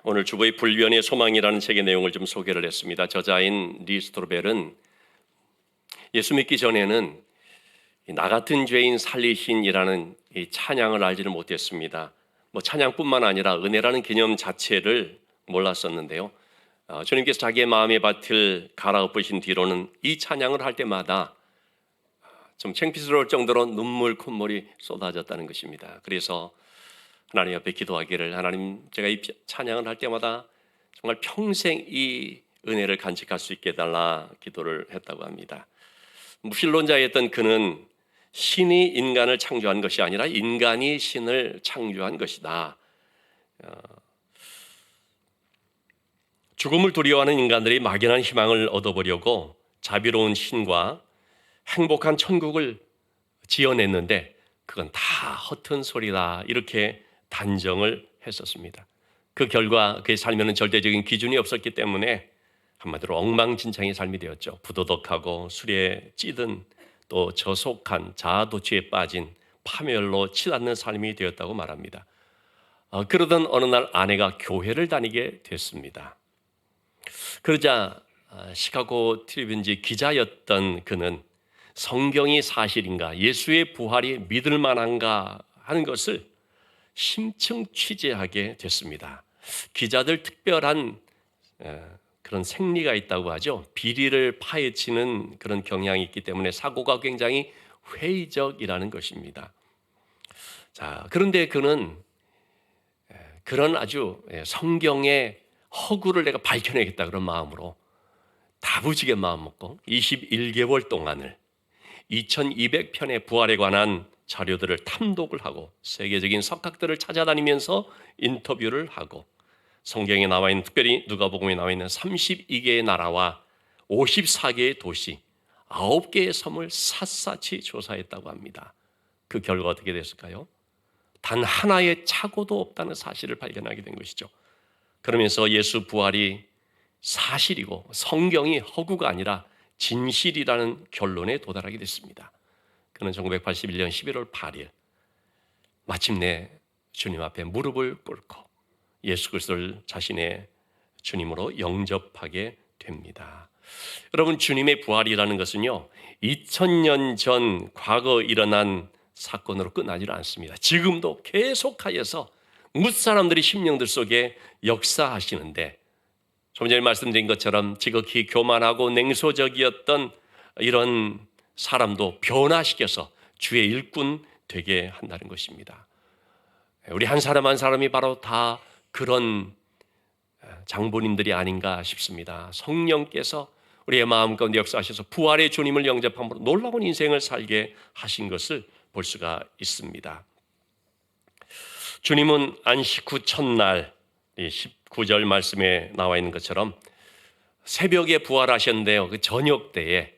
오늘 주보의 불변의 소망이라는 책의 내용을 좀 소개를 했습니다. 저자인 리 스트로벨은 예수 믿기 전에는 나 같은 죄인 살리신이라는 이 찬양을 알지를 못했습니다. 찬양뿐만 아니라 은혜라는 개념 자체를 몰랐었는데요. 주님께서 자기의 마음의 밭을 갈아엎으신 뒤로는 이 찬양을 할 때마다 좀 창피스러울 정도로 눈물 콧물이 쏟아졌다는 것입니다. 그래서 하나님 앞에 기도하기를, 하나님, 제가 이 찬양을 할 때마다 정말 평생 이 은혜를 간직할 수 있게 해달라 기도를 했다고 합니다. 무신론자였던 그는 신이 인간을 창조한 것이 아니라 인간이 신을 창조한 것이다. 죽음을 두려워하는 인간들이 막연한 희망을 얻어보려고 자비로운 신과 행복한 천국을 지어냈는데 그건 다 허튼 소리다, 이렇게 단정을 했었습니다. 그 결과 그의 삶에는 절대적인 기준이 없었기 때문에 한마디로 엉망진창의 삶이 되었죠. 부도덕하고 술에 찌든 또 저속한 자아도취에 빠진 파멸로 치닫는 삶이 되었다고 말합니다. 그러던 어느 날 아내가 교회를 다니게 됐습니다. 그러자 시카고 트리뷴지 기자였던 그는 성경이 사실인가, 예수의 부활이 믿을 만한가 하는 것을 심층 취재하게 됐습니다. 기자들 특별한 그런 생리가 있다고 하죠. 비리를 파헤치는 그런 경향이 있기 때문에 사고가 굉장히 회의적이라는 것입니다. 자, 그런데 그는 그런 아주 성경의 허구를 내가 밝혀내겠다 그런 마음으로 다부지게 마음 먹고 21개월 동안을 2200편의 부활에 관한 자료들을 탐독을 하고 세계적인 석학들을 찾아다니면서 인터뷰를 하고 성경에 나와 있는, 특별히 누가복음에 나와 있는 32개의 나라와 54개의 도시 9개의 섬을 샅샅이 조사했다고 합니다. 그 결과 어떻게 됐을까요? 단 하나의 착오도 없다는 사실을 발견하게 된 것이죠. 그러면서 예수 부활이 사실이고 성경이 허구가 아니라 진실이라는 결론에 도달하게 됐습니다. 그는 1981년 11월 8일 마침내 주님 앞에 무릎을 꿇고 예수 그리스도를 자신의 주님으로 영접하게 됩니다. 여러분, 주님의 부활이라는 것은요, 2000년 전 과거 일어난 사건으로 끝나지 않습니다. 지금도 계속하여서 무사람들의 심령들 속에 역사하시는데, 좀 전에 말씀드린 것처럼 지극히 교만하고 냉소적이었던 이런 사람도 변화시켜서 주의 일꾼 되게 한다는 것입니다. 우리 한 사람 한 사람이 바로 다 그런 장본인들이 아닌가 싶습니다. 성령께서 우리의 마음 가운데 역사하셔서 부활의 주님을 영접함으로 놀라운 인생을 살게 하신 것을 볼 수가 있습니다. 주님은 안식 후 첫날 19절 말씀에 나와 있는 것처럼 새벽에 부활하셨는데요, 그 저녁 때에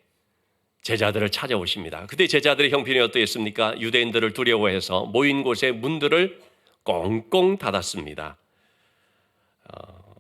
제자들을 찾아오십니다. 그때 제자들의 형편이 어떠했습니까? 유대인들을 두려워해서 모인 곳에 문들을 꽁꽁 닫았습니다.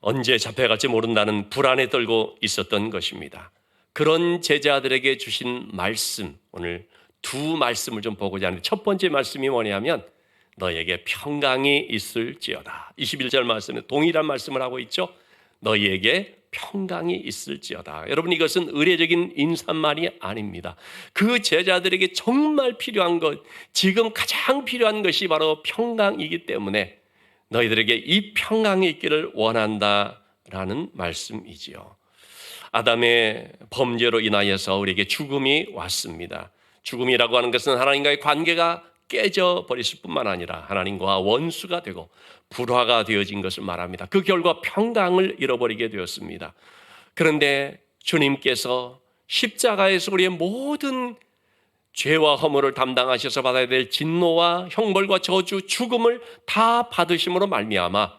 언제 잡혀갈지 모른다는 불안에 떨고 있었던 것입니다. 그런 제자들에게 주신 말씀, 오늘 두 말씀을 좀 보고자 하는데, 첫 번째 말씀이 뭐냐면 너희에게 평강이 있을지어다. 21절 말씀에 동일한 말씀을 하고 있죠. 너희에게 평강이 있을지어다. 여러분, 이것은 의례적인 인사말이 아닙니다. 그 제자들에게 정말 필요한 것, 지금 가장 필요한 것이 바로 평강이기 때문에 너희들에게 이 평강이 있기를 원한다라는 말씀이지요. 아담의 범죄로 인하여서 우리에게 죽음이 왔습니다. 죽음이라고 하는 것은 하나님과의 관계가 깨져버렸을 뿐만 아니라 하나님과 원수가 되고 불화가 되어진 것을 말합니다. 그 결과 평강을 잃어버리게 되었습니다. 그런데 주님께서 십자가에서 우리의 모든 죄와 허물을 담당하셔서 받아야 될 진노와 형벌과 저주, 죽음을 다 받으심으로 말미암아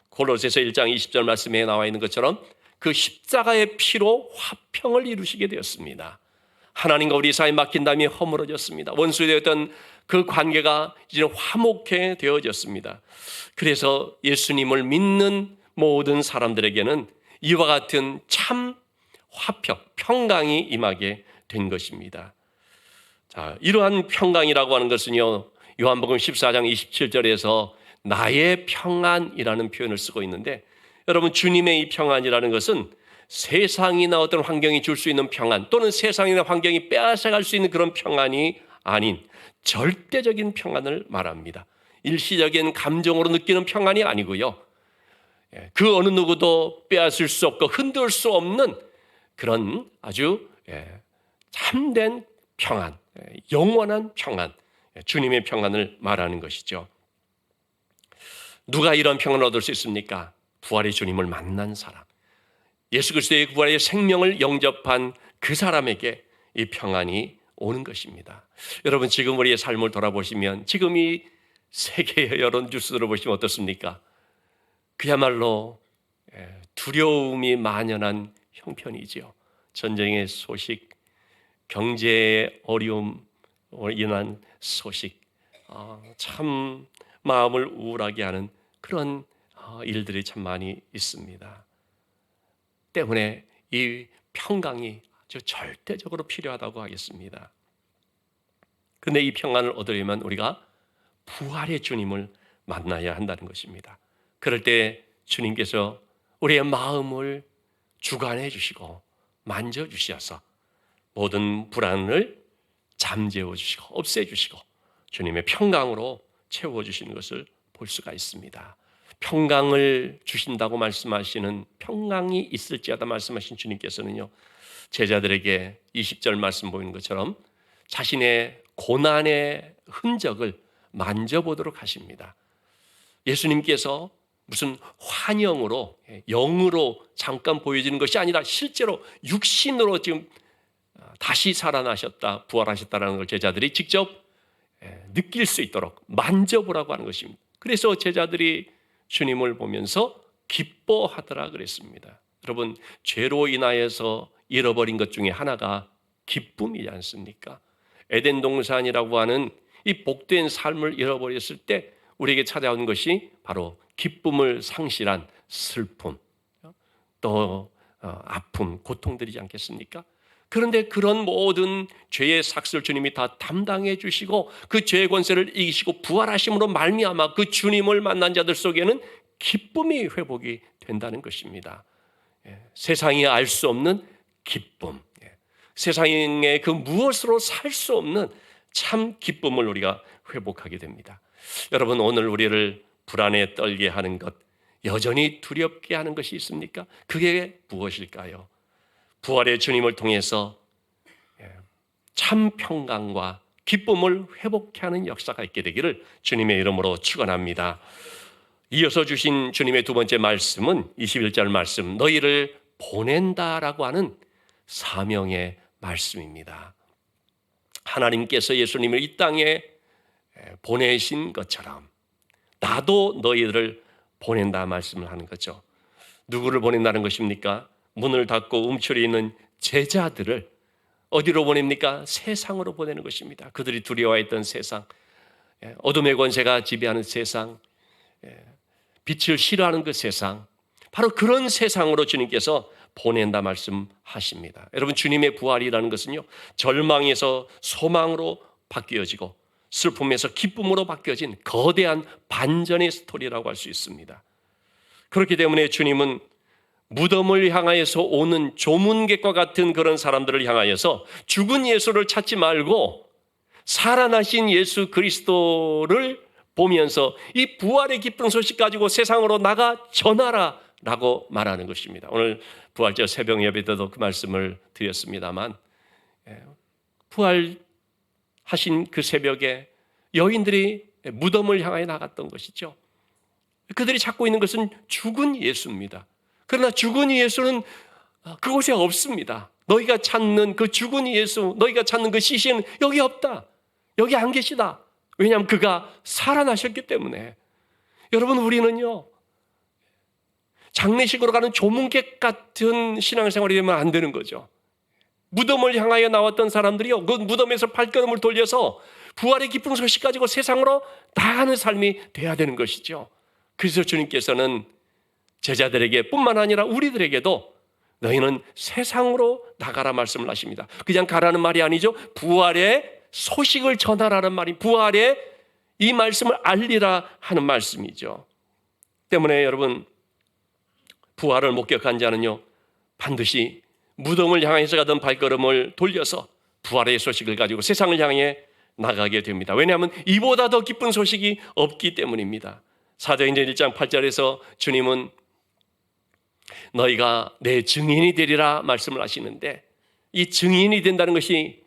골로새서 1장 20절 말씀에 나와 있는 것처럼 그 십자가의 피로 화평을 이루시게 되었습니다. 하나님과 우리 사이 막힌 담이 허물어졌습니다. 원수되었던 그 관계가 이제 화목해 되어졌습니다. 그래서 예수님을 믿는 모든 사람들에게는 이와 같은 참 화평, 평강이 임하게 된 것입니다. 자, 이러한 평강이라고 하는 것은요, 요한복음 14장 27절에서 나의 평안이라는 표현을 쓰고 있는데, 여러분, 주님의 이 평안이라는 것은 세상이나 어떤 환경이 줄 수 있는 평안, 또는 세상이나 환경이 빼앗아갈 수 있는 그런 평안이 아닌 절대적인 평안을 말합니다. 일시적인 감정으로 느끼는 평안이 아니고요, 그 어느 누구도 빼앗을 수 없고 흔들 수 없는 그런 아주 참된 평안, 영원한 평안, 주님의 평안을 말하는 것이죠. 누가 이런 평안을 얻을 수 있습니까? 부활의 주님을 만난 사람, 예수 그리스도의 부활의 생명을 영접한 그 사람에게 이 평안이 오는 것입니다. 여러분, 지금 우리의 삶을 돌아보시면, 지금 이 세계의 여론 뉴스를 보시면 어떻습니까? 그야말로 두려움이 만연한 형편이지요. 전쟁의 소식, 경제의 어려움으로 인한 소식, 참 마음을 우울하게 하는 그런 일들이 참 많이 있습니다. 때문에 이 평강이 아주 절대적으로 필요하다고 하겠습니다. 그런데 이 평안을 얻으려면 우리가 부활의 주님을 만나야 한다는 것입니다. 그럴 때 주님께서 우리의 마음을 주관해 주시고 만져 주셔서 모든 불안을 잠재워 주시고 없애 주시고 주님의 평강으로 채워 주시는 것을 볼 수가 있습니다. 평강을 주신다고 말씀하시는, 평강이 있을지어다 말씀하신 주님께서는요, 제자들에게 20절 말씀 보이는 것처럼 자신의 고난의 흔적을 만져보도록 하십니다. 예수님께서 무슨 환영으로, 영으로 잠깐 보여지는 것이 아니라 실제로 육신으로 지금 다시 살아나셨다, 부활하셨다는 걸 제자들이 직접 느낄 수 있도록 만져보라고 하는 것입니다. 그래서 제자들이 주님을 보면서 기뻐하더라 그랬습니다. 여러분, 죄로 인하여서 잃어버린 것 중에 하나가 기쁨이지 않습니까? 에덴 동산이라고 하는 이 복된 삶을 잃어버렸을 때 우리에게 찾아온 것이 바로 기쁨을 상실한 슬픔, 또 아픔, 고통들이지 않겠습니까? 그런데 그런 모든 죄의 삭슬 주님이 다 담당해 주시고 그 죄의 권세를 이기시고 부활하심으로 말미암아 그 주님을 만난 자들 속에는 기쁨이 회복이 된다는 것입니다. 세상이 알 수 없는 기쁨, 세상의 그 무엇으로 살 수 없는 참 기쁨을 우리가 회복하게 됩니다. 여러분, 오늘 우리를 불안에 떨게 하는 것, 여전히 두렵게 하는 것이 있습니까? 그게 무엇일까요? 부활의 주님을 통해서 참 평강과 기쁨을 회복케 하는 역사가 있게 되기를 주님의 이름으로 축원합니다. 이어서 주신 주님의 두 번째 말씀은 21절 말씀, 너희를 보낸다라고 하는 사명의 말씀입니다. 하나님께서 예수님을 이 땅에 보내신 것처럼 나도 너희들을 보낸다 말씀을 하는 거죠. 누구를 보낸다는 것입니까? 문을 닫고 움츠려 있는 제자들을 어디로 보냅니까? 세상으로 보내는 것입니다. 그들이 두려워했던 세상, 어둠의 권세가 지배하는 세상, 빛을 싫어하는 그 세상, 바로 그런 세상으로 주님께서 보낸다 말씀하십니다. 여러분, 주님의 부활이라는 것은요, 절망에서 소망으로 바뀌어지고 슬픔에서 기쁨으로 바뀌어진 거대한 반전의 스토리라고 할 수 있습니다. 그렇기 때문에 주님은 무덤을 향하여서 오는 조문객과 같은 그런 사람들을 향하여서 죽은 예수를 찾지 말고 살아나신 예수 그리스도를 보면서 이 부활의 기쁜 소식 가지고 세상으로 나가 전하라 라고 말하는 것입니다. 오늘 부활절 새벽 예배 때도 그 말씀을 드렸습니다만, 부활하신 그 새벽에 여인들이 무덤을 향하여 나갔던 것이죠. 그들이 찾고 있는 것은 죽은 예수입니다. 그러나 죽은 예수는 그곳에 없습니다. 너희가 찾는 그 죽은 예수, 너희가 찾는 그 시신은 여기 없다. 여기 안 계시다. 왜냐하면 그가 살아나셨기 때문에. 여러분, 우리는요, 장례식으로 가는 조문객 같은 신앙생활이 되면 안 되는 거죠. 무덤을 향하여 나왔던 사람들이요, 그 무덤에서 발걸음을 돌려서 부활의 기쁜 소식 가지고 세상으로 나가는 삶이 돼야 되는 것이죠. 그래서 주님께서는 제자들에게 뿐만 아니라 우리들에게도 너희는 세상으로 나가라 말씀을 하십니다. 그냥 가라는 말이 아니죠. 부활의 소식을 전하라는 말이, 부활의 이 말씀을 알리라 하는 말씀이죠. 때문에 여러분, 부활을 목격한 자는요, 반드시 무덤을 향해서 가던 발걸음을 돌려서 부활의 소식을 가지고 세상을 향해 나가게 됩니다. 왜냐하면 이보다 더 기쁜 소식이 없기 때문입니다. 사도행전 1장 8절에서 주님은 너희가 내 증인이 되리라 말씀을 하시는데, 이 증인이 된다는 것이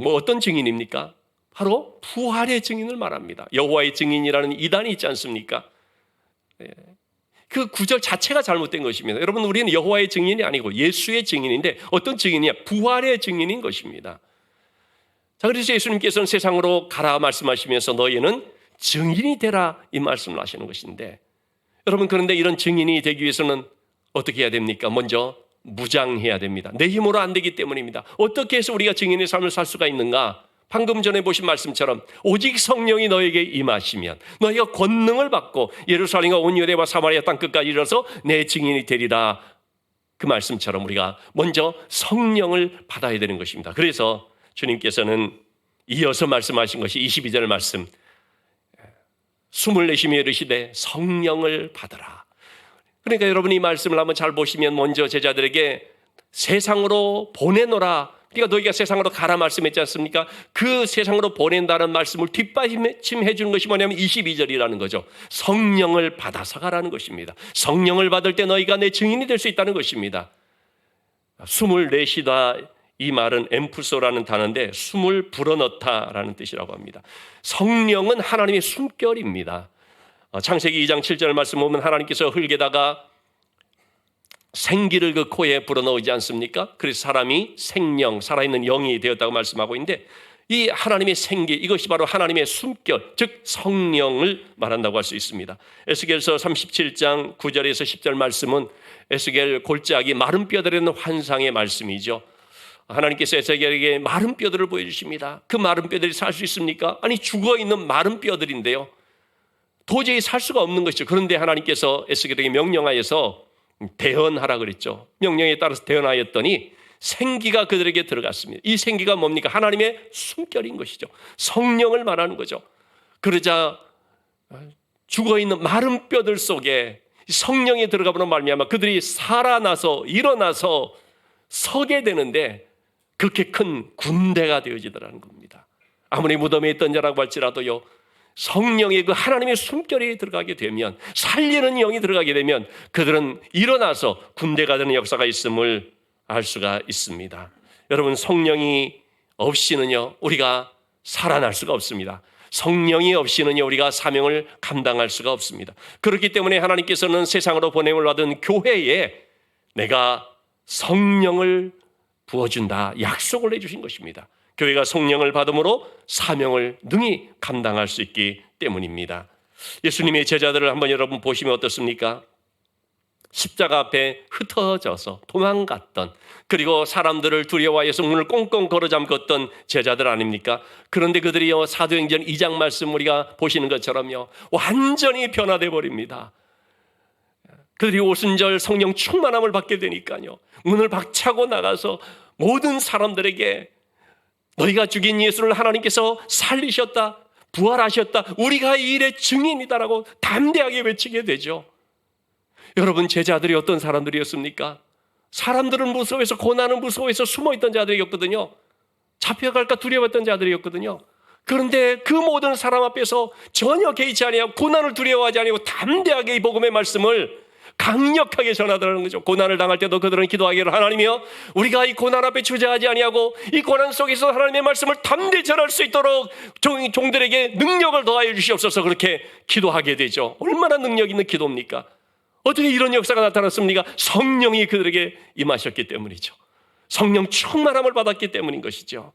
어떤 증인입니까? 바로 부활의 증인을 말합니다. 여호와의 증인이라는 이단이 있지 않습니까? 그 구절 자체가 잘못된 것입니다. 여러분, 우리는 여호와의 증인이 아니고 예수의 증인인데 어떤 증인이냐? 부활의 증인인 것입니다. 자, 그래서 예수님께서는 세상으로 가라 말씀하시면서 너희는 증인이 되라 이 말씀을 하시는 것인데, 여러분, 그런데 이런 증인이 되기 위해서는 어떻게 해야 됩니까? 먼저 무장해야 됩니다. 내 힘으로 안 되기 때문입니다. 어떻게 해서 우리가 증인의 삶을 살 수가 있는가? 방금 전에 보신 말씀처럼 오직 성령이 너에게 임하시면 너희가 권능을 받고 예루살렘과 온 유대와 사마리아 땅끝까지 이르러서 내 증인이 되리라. 그 말씀처럼 우리가 먼저 성령을 받아야 되는 것입니다. 그래서 주님께서는 이어서 말씀하신 것이 22절 말씀, 숨을 내쉬며 이르시되 성령을 받으라. 그러니까 여러분이 이 말씀을 한번 잘 보시면 먼저 제자들에게 세상으로 보내노라. 그러니까 너희가 세상으로 가라 말씀했지 않습니까? 그 세상으로 보낸다는 말씀을 뒷받침해 주는 것이 뭐냐면 22절이라는 거죠. 성령을 받아서 가라는 것입니다. 성령을 받을 때 너희가 내 증인이 될 수 있다는 것입니다. 숨을 내쉬다, 이 말은 엠푸소라는 단어인데 숨을 불어넣다라는 뜻이라고 합니다. 성령은 하나님의 숨결입니다. 창세기 2장 7절 말씀 보면 하나님께서 흙에다가 생기를 그 코에 불어넣지 않습니까? 그래서 사람이 생명, 살아있는 영이 되었다고 말씀하고 있는데, 이 하나님의 생기, 이것이 바로 하나님의 숨결, 즉 성령을 말한다고 할 수 있습니다. 에스겔서 37장 9절에서 10절 말씀은 에스겔 골짜기 마른 뼈들에는 환상의 말씀이죠. 하나님께서 에스겔에게 마른 뼈들을 보여주십니다. 그 마른 뼈들이 살 수 있습니까? 아니, 죽어있는 마른 뼈들인데요, 도저히 살 수가 없는 것이죠. 그런데 하나님께서 에스겔에게 명령하여서 대언하라 그랬죠. 명령에 따라서 대언하였더니 생기가 그들에게 들어갔습니다. 이 생기가 뭡니까? 하나님의 숨결인 것이죠. 성령을 말하는 거죠. 그러자 죽어있는 마른 뼈들 속에 성령이 들어가보는 말미암아 그들이 살아나서 일어나서 서게 되는데, 그렇게 큰 군대가 되어지더라는 겁니다. 아무리 무덤에 있던 자라고 할지라도요, 성령의 그 하나님의 숨결이 들어가게 되면, 살리는 영이 들어가게 되면 그들은 일어나서 군대가 되는 역사가 있음을 알 수가 있습니다. 여러분, 성령이 없이는요 우리가 살아날 수가 없습니다. 성령이 없이는요 우리가 사명을 감당할 수가 없습니다. 그렇기 때문에 하나님께서는 세상으로 보냄을 받은 교회에 내가 성령을 부어준다 약속을 해주신 것입니다. 교회가 성령을 받음으로 사명을 능히 감당할 수 있기 때문입니다. 예수님의 제자들을 한번 여러분 보시면 어떻습니까? 십자가 앞에 흩어져서 도망갔던, 그리고 사람들을 두려워해서 문을 꽁꽁 걸어잠궜던 제자들 아닙니까? 그런데 그들이 사도행전 2장 말씀 우리가 보시는 것처럼요 완전히 변화돼 버립니다. 그들이 오순절 성령 충만함을 받게 되니까요 문을 박차고 나가서 모든 사람들에게 너희가 죽인 예수를 하나님께서 살리셨다, 부활하셨다, 우리가 이 일의 증인이다라고 담대하게 외치게 되죠. 여러분, 제자들이 어떤 사람들이었습니까? 사람들은 무서워해서, 고난은 무서워해서 숨어있던 자들이었거든요. 잡혀갈까 두려워했던 자들이었거든요. 그런데 그 모든 사람 앞에서 전혀 개의치 아니하고 고난을 두려워하지 아니하고 담대하게 이 복음의 말씀을 강력하게 전하더라는 거죠. 고난을 당할 때도 그들은 기도하기를, 하나님이여 우리가 이 고난 앞에 주저하지 아니하고 이 고난 속에서 하나님의 말씀을 담대히 전할 수 있도록 종들에게 능력을 더하여 주시옵소서, 그렇게 기도하게 되죠. 얼마나 능력 있는 기도입니까? 어떻게 이런 역사가 나타났습니까? 성령이 그들에게 임하셨기 때문이죠. 성령 충만함을 받았기 때문인 것이죠.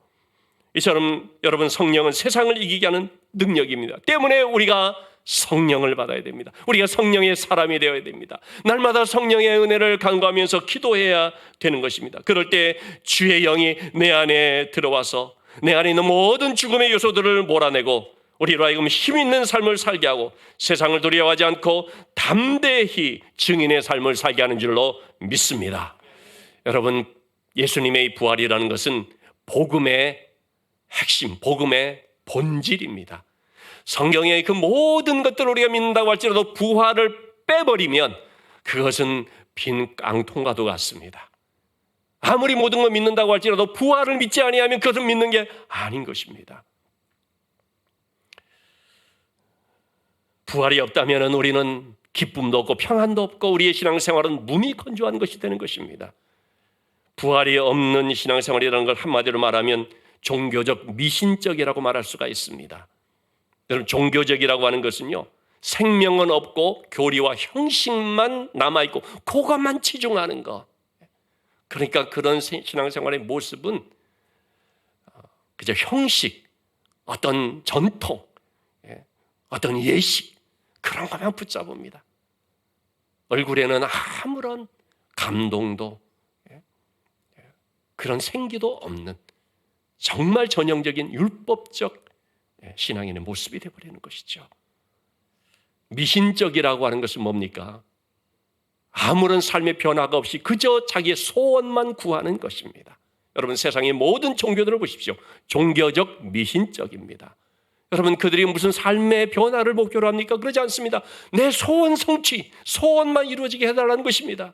이처럼 여러분, 성령은 세상을 이기게 하는 능력입니다. 때문에 우리가 성령을 받아야 됩니다. 우리가 성령의 사람이 되어야 됩니다. 날마다 성령의 은혜를 간구하면서 기도해야 되는 것입니다. 그럴 때 주의 영이 내 안에 들어와서 내 안에 있는 모든 죽음의 요소들을 몰아내고 우리로 하여금 힘 있는 삶을 살게 하고 세상을 두려워하지 않고 담대히 증인의 삶을 살게 하는 줄로 믿습니다. 여러분, 예수님의 부활이라는 것은 복음의 핵심, 복음의 본질입니다. 성경의 그 모든 것들을 우리가 믿는다고 할지라도 부활을 빼버리면 그것은 빈 깡통과도 같습니다. 아무리 모든 걸 믿는다고 할지라도 부활을 믿지 아니하면 그것은 믿는 게 아닌 것입니다. 부활이 없다면 우리는 기쁨도 없고 평안도 없고 우리의 신앙생활은 무미건조한 것이 되는 것입니다. 부활이 없는 신앙생활이라는 걸 한마디로 말하면 종교적 미신적이라고 말할 수가 있습니다. 여러분, 종교적이라고 하는 것은요, 생명은 없고 교리와 형식만 남아있고 그것만 치중하는 것. 그러니까 그런 신앙생활의 모습은 그저 형식, 어떤 전통, 어떤 예식, 그런 것만 붙잡습니다. 얼굴에는 아무런 감동도 그런 생기도 없는 정말 전형적인 율법적 신앙인의 모습이 되어버리는 것이죠. 미신적이라고 하는 것은 뭡니까? 아무런 삶의 변화가 없이 그저 자기의 소원만 구하는 것입니다. 여러분, 세상의 모든 종교들을 보십시오. 종교적 미신적입니다. 여러분, 그들이 무슨 삶의 변화를 목표로 합니까? 그러지 않습니다. 내 소원 성취, 소원만 이루어지게 해달라는 것입니다.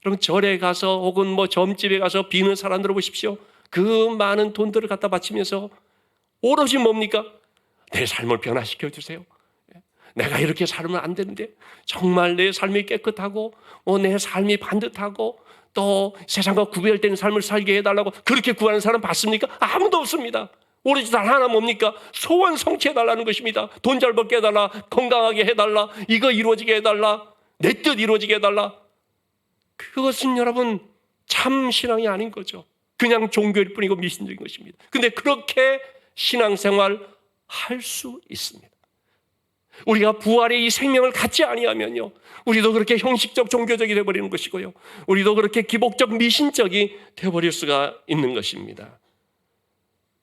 여러분, 절에 가서 혹은 점집에 가서 비는 사람들을 보십시오. 그 많은 돈들을 갖다 바치면서 오로지 뭡니까? 내 삶을 변화시켜 주세요. 내가 이렇게 살면 안 되는데 정말 내 삶이 깨끗하고 내 삶이 반듯하고 또 세상과 구별된 삶을 살게 해달라고 그렇게 구하는 사람 봤습니까? 아무도 없습니다. 오로지 단 하나 뭡니까? 소원 성취해달라는 것입니다. 돈 잘 벌게 해달라, 건강하게 해달라, 이거 이루어지게 해달라, 내 뜻 이루어지게 해달라. 그것은 여러분 참 신앙이 아닌 거죠. 그냥 종교일 뿐이고 미신적인 것입니다. 근데 그렇게 신앙생활 할 수 있습니다. 우리가 부활의 이 생명을 갖지 아니하면요, 우리도 그렇게 형식적 종교적이 되어버리는 것이고요, 우리도 그렇게 기복적 미신적이 되어버릴 수가 있는 것입니다.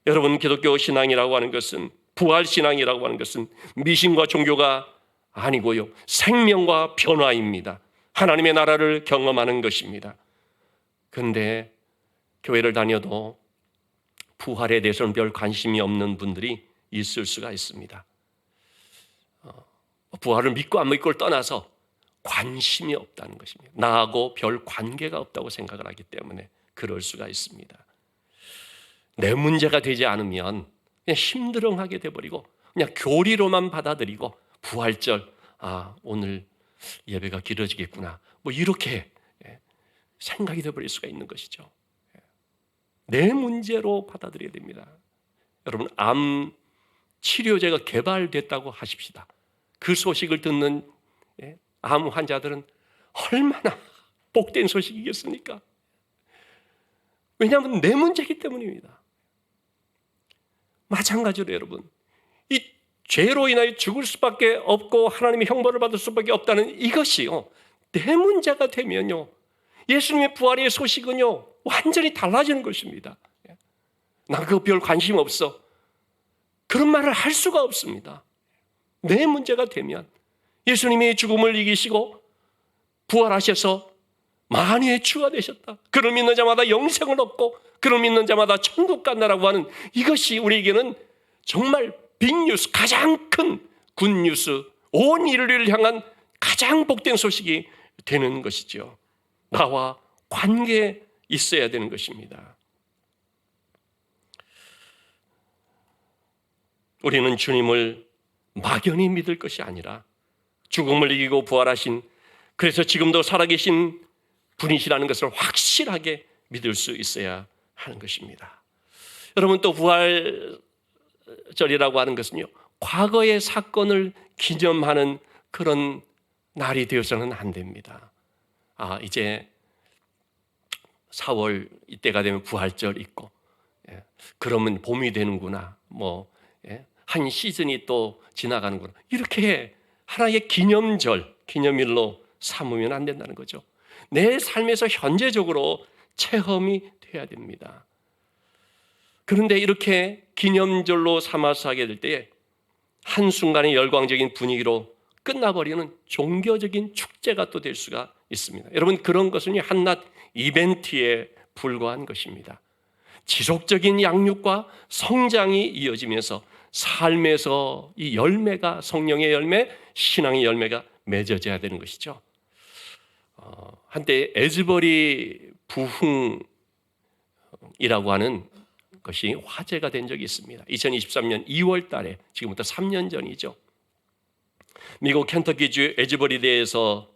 여러분, 기독교 신앙이라고 하는 것은, 부활 신앙이라고 하는 것은 미신과 종교가 아니고요, 생명과 변화입니다. 하나님의 나라를 경험하는 것입니다. 그런데 교회를 다녀도 부활에 대해서는 별 관심이 없는 분들이 있을 수가 있습니다. 부활을 믿고 안 믿고를 떠나서 관심이 없다는 것입니다. 나하고 별 관계가 없다고 생각을 하기 때문에 그럴 수가 있습니다. 내 문제가 되지 않으면 그냥 힘들어하게 돼버리고 그냥 교리로만 받아들이고 부활절, 오늘 예배가 길어지겠구나, 이렇게 생각이 돼버릴 수가 있는 것이죠. 내 문제로 받아들여야 됩니다. 여러분, 암 치료제가 개발됐다고 하십시다. 그 소식을 듣는 암 환자들은 얼마나 복된 소식이겠습니까? 왜냐하면 내 문제이기 때문입니다. 마찬가지로 여러분, 이 죄로 인하여 죽을 수밖에 없고 하나님의 형벌을 받을 수밖에 없다는 이것이요, 내 문제가 되면요, 예수님의 부활의 소식은요 완전히 달라지는 것입니다. 나 그거 별 관심 없어, 그런 말을 할 수가 없습니다. 내 문제가 되면 예수님이 죽음을 이기시고 부활하셔서 만유의 주가 되셨다, 그를 믿는 자마다 영생을 얻고 그를 믿는 자마다 천국 간다라고 하는 이것이 우리에게는 정말 빅뉴스, 가장 큰 굿뉴스, 온 인류를 향한 가장 복된 소식이 되는 것이죠. 나와 관계에 있어야 되는 것입니다. 우리는 주님을 막연히 믿을 것이 아니라 죽음을 이기고 부활하신, 그래서 지금도 살아계신 분이시라는 것을 확실하게 믿을 수 있어야 하는 것입니다. 여러분, 또 부활절이라고 하는 것은요, 과거의 사건을 기념하는 그런 날이 되어서는 안 됩니다. 이제 4월 이때가 되면 부활절 있고, 그러면 봄이 되는구나, 한 시즌이 또 지나가는구나, 이렇게 하나의 기념일로 삼으면 안 된다는 거죠. 내 삶에서 현재적으로 체험이 돼야 됩니다. 그런데 이렇게 기념절로 삼아서 하게 될 때에 한순간의 열광적인 분위기로 끝나버리는 종교적인 축제가 또 될 수가 있습니다. 여러분, 그런 것은 한낱 이벤트에 불과한 것입니다. 지속적인 양육과 성장이 이어지면서 삶에서 이 열매가, 성령의 열매, 신앙의 열매가 맺어져야 되는 것이죠. 한때 에즈버리 부흥이라고 하는 것이 화제가 된 적이 있습니다. 2023년 2월 달에, 지금부터 3년 전이죠. 미국 켄터키주 에즈버리대에서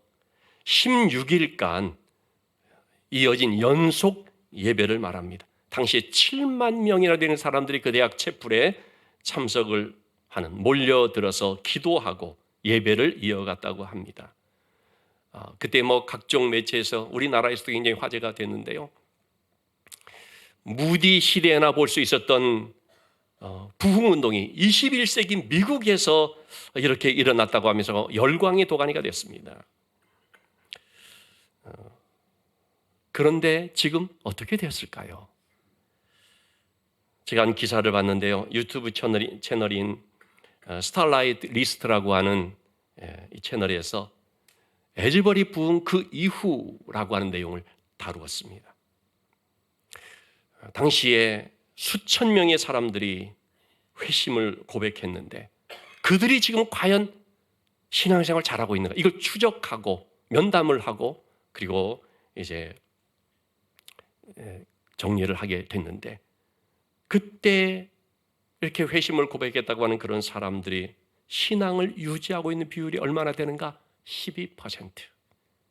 16일간 이어진 연속 예배를 말합니다. 당시에 7만 명이나 되는 사람들이 그 대학 채플에 참석을 하는, 몰려들어서 기도하고 예배를 이어갔다고 합니다. 그때 각종 매체에서, 우리나라에서도 굉장히 화제가 됐는데요. 무디 시대에나 볼 수 있었던 부흥운동이 21세기 미국에서 이렇게 일어났다고 하면서 열광의 도가니가 됐습니다. 그런데 지금 어떻게 되었을까요? 제가 한 기사를 봤는데요. 유튜브 채널인 스타라이트 리스트라고 하는 이 채널에서 에즈버리 부흥 그 이후라고 하는 내용을 다루었습니다. 당시에 수천 명의 사람들이 회심을 고백했는데 그들이 지금 과연 신앙생활 잘하고 있는가, 이걸 추적하고 면담을 하고 그리고 이제 정리를 하게 됐는데, 그때 이렇게 회심을 고백했다고 하는 그런 사람들이 신앙을 유지하고 있는 비율이 얼마나 되는가? 12%.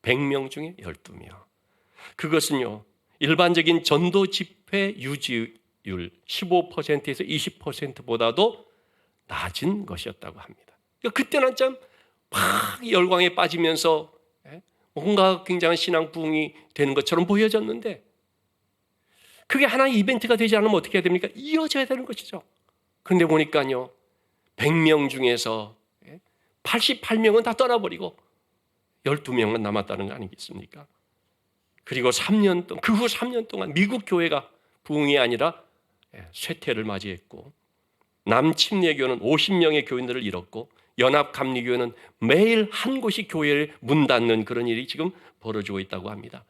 100명 중에 12명. 그것은요, 일반적인 전도 집회 유지율 15%에서 20%보다도 낮은 것이었다고 합니다. 그러니까 그때는 참 막 열광에 빠지면서 뭔가 굉장한 신앙 부흥이 되는 것처럼 보여졌는데, 그게 하나의 이벤트가 되지 않으면 어떻게 해야 됩니까? 이어져야 되는 것이죠. 그런데 보니까요, 100명 중에서 88명은 다 떠나버리고 12명만 남았다는 거 아니겠습니까? 그리고 3년 동안, 그 후 3년 동안 미국 교회가 부흥이 아니라 쇠퇴를 맞이했고, 남침례교는 50명의 교인들을 잃었고, 연합감리교회는 매일 한 곳이 교회를 문 닫는 그런 일이 지금 벌어지고 있다고 합니다.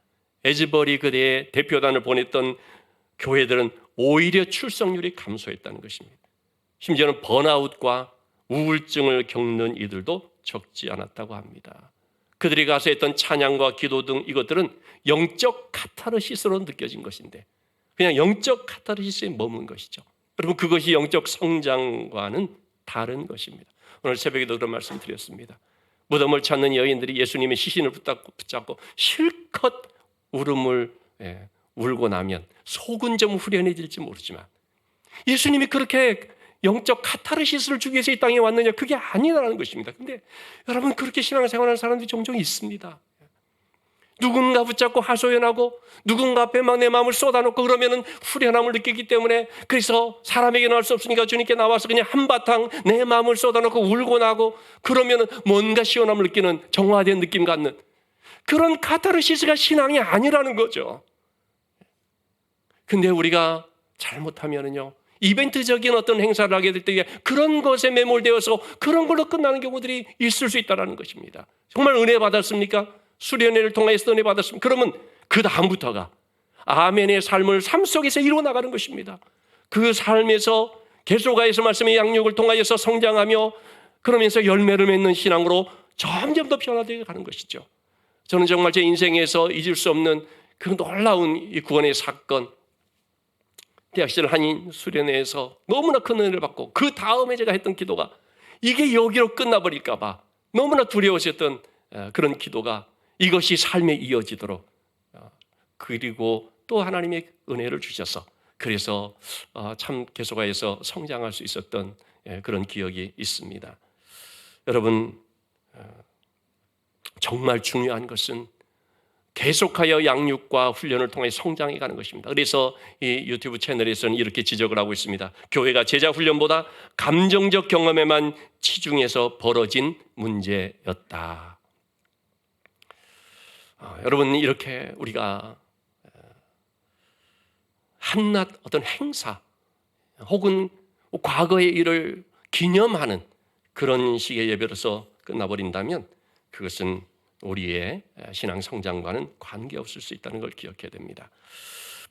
에즈버리 그대의 대표단을 보냈던 교회들은 오히려 출석률이 감소했다는 것입니다. 심지어는 번아웃과 우울증을 겪는 이들도 적지 않았다고 합니다. 그들이 가서 했던 찬양과 기도 등 이것들은 영적 카타르시스로 느껴진 것인데 그냥 영적 카타르시스에 머문 것이죠. 여러분, 그것이 영적 성장과는 다른 것입니다. 오늘 새벽에도 그런 말씀 드렸습니다. 무덤을 찾는 여인들이 예수님의 시신을 붙잡고 실컷 울음을 울고 나면 속은 좀 후련해질지 모르지만, 예수님이 그렇게 영적 카타르시스를 주기 위해서 이 땅에 왔느냐? 그게 아니라는 것입니다. 근데 여러분, 그렇게 신앙생활하는 사람들이 종종 있습니다. 누군가 붙잡고 하소연하고 누군가 앞에 막 내 마음을 쏟아놓고 그러면은 후련함을 느끼기 때문에, 그래서 사람에게는 할 수 없으니까 주님께 나와서 그냥 한바탕 내 마음을 쏟아놓고 울고 나고 그러면은 뭔가 시원함을 느끼는, 정화된 느낌 갖는 그런 카타르시스가 신앙이 아니라는 거죠. 근데 우리가 잘못하면은요, 이벤트적인 어떤 행사를 하게 될 때 그런 것에 매몰되어서 그런 걸로 끝나는 경우들이 있을 수 있다는 것입니다. 정말 은혜 받았습니까? 수련회를 통해서 은혜 받았습니까? 그러면 그 다음부터가 아멘의 삶을 삶 속에서 이루어나가는 것입니다. 그 삶에서 계속해서 말씀의 양육을 통하여서 성장하며 그러면서 열매를 맺는 신앙으로 점점 더 변화되어 가는 것이죠. 저는 정말 제 인생에서 잊을 수 없는 그 놀라운 이 구원의 사건, 대학 시절 한인 수련회에서 너무나 큰 은혜를 받고 그 다음에 제가 했던 기도가 이게 여기로 끝나버릴까 봐 너무나 두려웠었던 그런 기도가 이것이 삶에 이어지도록, 그리고 또 하나님의 은혜를 주셔서 그래서 참 계속해서 성장할 수 있었던 그런 기억이 있습니다. 여러분, 정말 중요한 것은 계속하여 양육과 훈련을 통해 성장해 가는 것입니다. 그래서 이 유튜브 채널에서는 이렇게 지적을 하고 있습니다. 교회가 제자 훈련보다 감정적 경험에만 치중해서 벌어진 문제였다. 여러분, 이렇게 우리가 한낱 어떤 행사 혹은 과거의 일을 기념하는 그런 식의 예배로서 끝나버린다면 그것은 우리의 신앙 성장과는 관계없을 수 있다는 걸 기억해야 됩니다.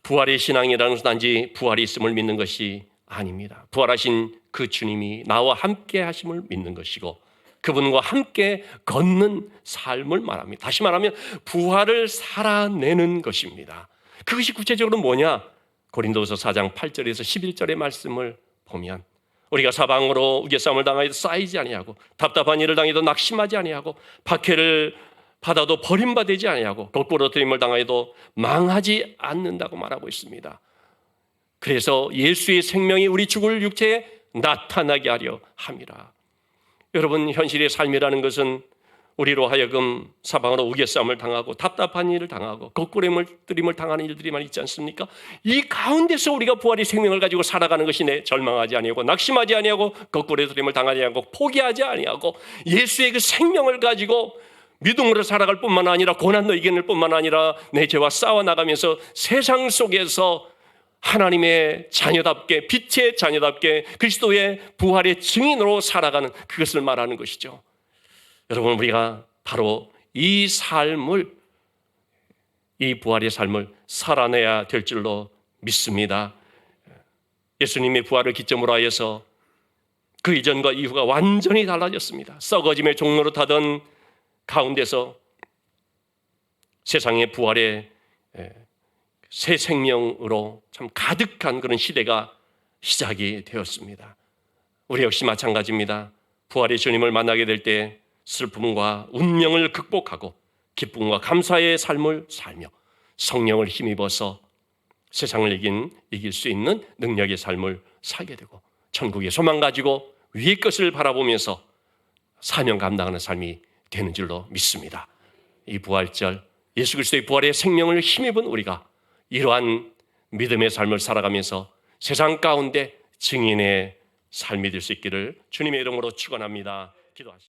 부활의 신앙이라는 것은 단지 부활이 있음을 믿는 것이 아닙니다. 부활하신 그 주님이 나와 함께 하심을 믿는 것이고, 그분과 함께 걷는 삶을 말합니다. 다시 말하면 부활을 살아내는 것입니다. 그것이 구체적으로 뭐냐? 고린도서 4장 8절에서 11절의 말씀을 보면 우리가 사방으로 우겨싸움을 당하여도 쌓이지 아니하고 답답한 일을 당해도 낙심하지 아니하고 박해를 받아도 버림받지 아니하고 거꾸로 들림을 당하여도 망하지 않는다고 말하고 있습니다. 그래서 예수의 생명이 우리 죽을 육체에 나타나게 하려 함이라. 여러분, 현실의 삶이라는 것은 우리로 하여금 사방으로 우겨싸움을 당하고 답답한 일을 당하고 거꾸로 들림을 당하는 일들이만 있지 않습니까? 이 가운데서 우리가 부활의 생명을 가지고 살아가는 것이 절망하지 아니하고 낙심하지 아니하고 거꾸로 들림을 당하지 아니하고 포기하지 아니하고 예수의 그 생명을 가지고 믿음으로 살아갈 뿐만 아니라 고난도 이겨낼 뿐만 아니라 내 죄와 싸워나가면서 세상 속에서 하나님의 자녀답게, 빛의 자녀답게 그리스도의 부활의 증인으로 살아가는 그것을 말하는 것이죠. 여러분, 우리가 바로 이 삶을, 이 부활의 삶을 살아내야 될 줄로 믿습니다. 예수님의 부활을 기점으로 하여서 그 이전과 이후가 완전히 달라졌습니다. 썩어짐의 종로로 타던 가운데서 세상의 부활의 새 생명으로 참 가득한 그런 시대가 시작이 되었습니다. 우리 역시 마찬가지입니다. 부활의 주님을 만나게 될 때 슬픔과 운명을 극복하고 기쁨과 감사의 삶을 살며 성령을 힘입어서 세상을 이길 수 있는 능력의 삶을 살게 되고 천국의 소망 가지고 위의 것을 바라보면서 사명 감당하는 삶이 되는 줄로 믿습니다. 이 부활절 예수 그리스도의 부활의 생명을 힘입은 우리가 이러한 믿음의 삶을 살아가면서 세상 가운데 증인의 삶이 될 수 있기를 주님의 이름으로 축원합니다. 기도하시죠.